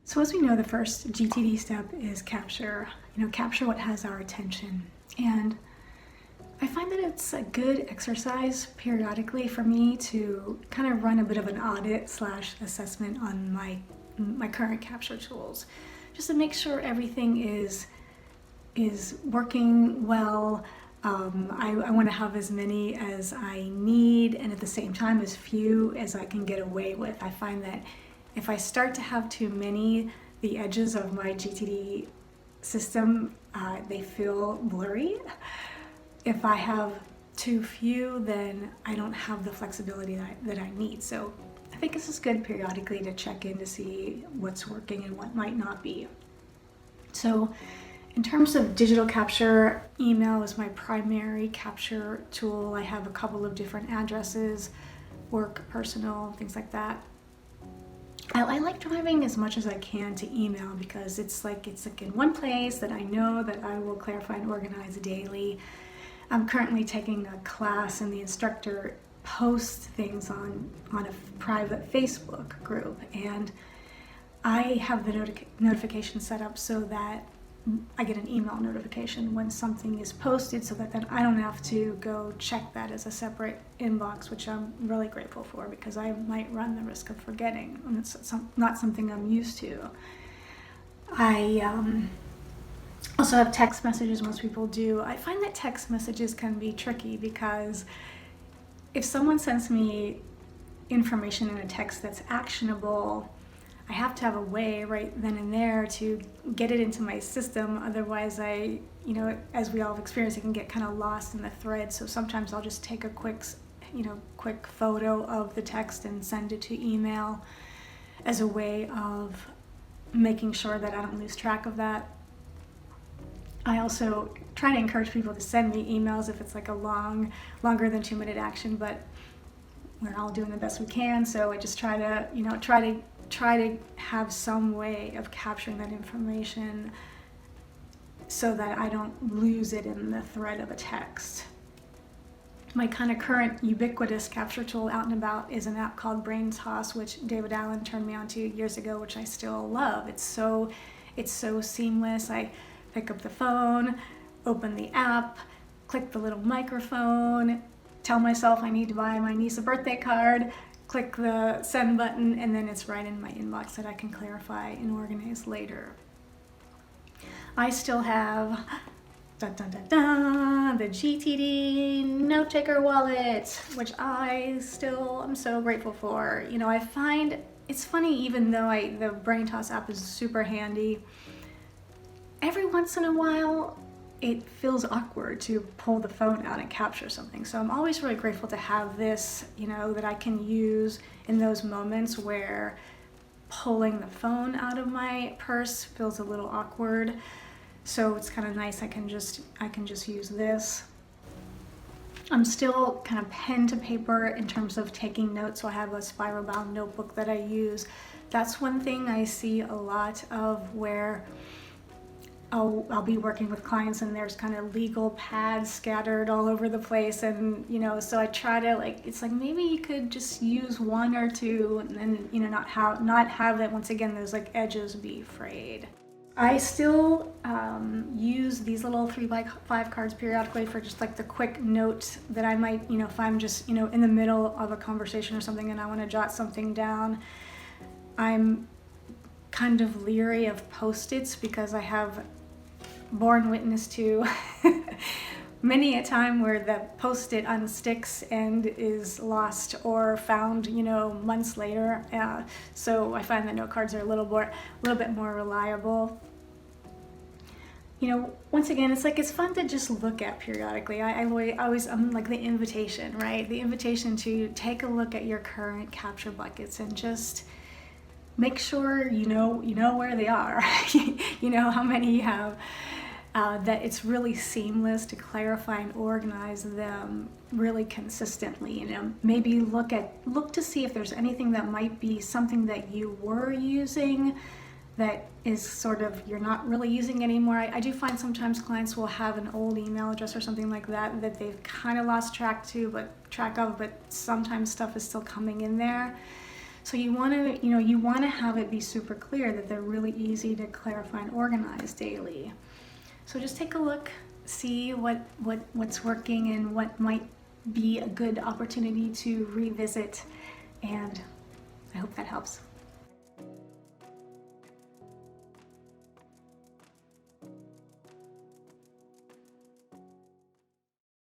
So as we know, the first GTD step is capture, capture what has our attention. And I find that it's a good exercise periodically for me to kind of run a bit of an audit / assessment on my current capture tools, just to make sure everything is working well. I want to have as many as I need, and at the same time as few as I can get away with. I find that if I start to have too many, the edges of my GTD system, they feel blurry. If I have too few, then I don't have the flexibility that I need. So I think this is good periodically to check in to see what's working and what might not be. So in terms of digital capture, email is my primary capture tool. I have a couple of different addresses, work, personal, things like that. I like driving as much as I can to email because it's like in one place that I know that I will clarify and organize daily. I'm currently taking a class and the instructor posts things on a private Facebook group, and I have the notification set up so that I get an email notification when something is posted, so that then I don't have to go check that as a separate inbox, which I'm really grateful for because I might run the risk of forgetting, and it's not something I'm used to. I also have text messages. Most people do. I find that text messages can be tricky because if someone sends me information in a text that's actionable, I have to have a way right then and there to get it into my system. Otherwise, as we all have experienced, it can get kind of lost in the thread. So sometimes I'll just take a quick photo of the text and send it to email as a way of making sure that I don't lose track of that. I also try to encourage people to send me emails if it's like a longer than 2-minute action, but we're all doing the best we can. So I just try to have some way of capturing that information so that I don't lose it in the thread of a text. My kind of current ubiquitous capture tool out and about is an app called BrainToss, which David Allen turned me on to years ago, which I still love. It's so seamless. I pick up the phone, open the app, click the little microphone, tell myself I need to buy my niece a birthday card, click the send button, and then it's right in my inbox that I can clarify and organize later. I still have the GTD note taker wallet, which I'm so grateful for. I find it's funny, even though the BrainToss app is super handy, every once in a while it feels awkward to pull the phone out and capture something. So I'm always really grateful to have this, that I can use in those moments where pulling the phone out of my purse feels a little awkward. So it's kind of nice. I can just use this. I'm still kind of pen to paper in terms of taking notes. So I have a spiral bound notebook that I use. That's one thing I see a lot of, where I'll be working with clients and there's kind of legal pads scattered all over the place, and so I try to it's like maybe you could just use one or two, and then not have that, once again, those edges be frayed. I still use these little 3x5 cards periodically for just the quick note that I might, if I'm just in the middle of a conversation or something and I want to jot something down. I'm kind of leery of Post-its because I have borne witness to many a time where the Post-it unsticks and is lost or found, months later. So I find that note cards are a little bit more reliable. Once again, it's fun to just look at periodically. I'm the invitation, right? The invitation to take a look at your current capture buckets and just make sure you know where they are. You know how many you have. That it's really seamless to clarify and organize them really consistently. Maybe look to see if there's anything that might be something that you were using that is sort of you're not really using anymore. I do find sometimes clients will have an old email address or something like that they've kind of lost track of, but sometimes stuff is still coming in there. So you want to have it be super clear that they're really easy to clarify and organize daily. So just take a look, see what's working and what might be a good opportunity to revisit, and I hope that helps.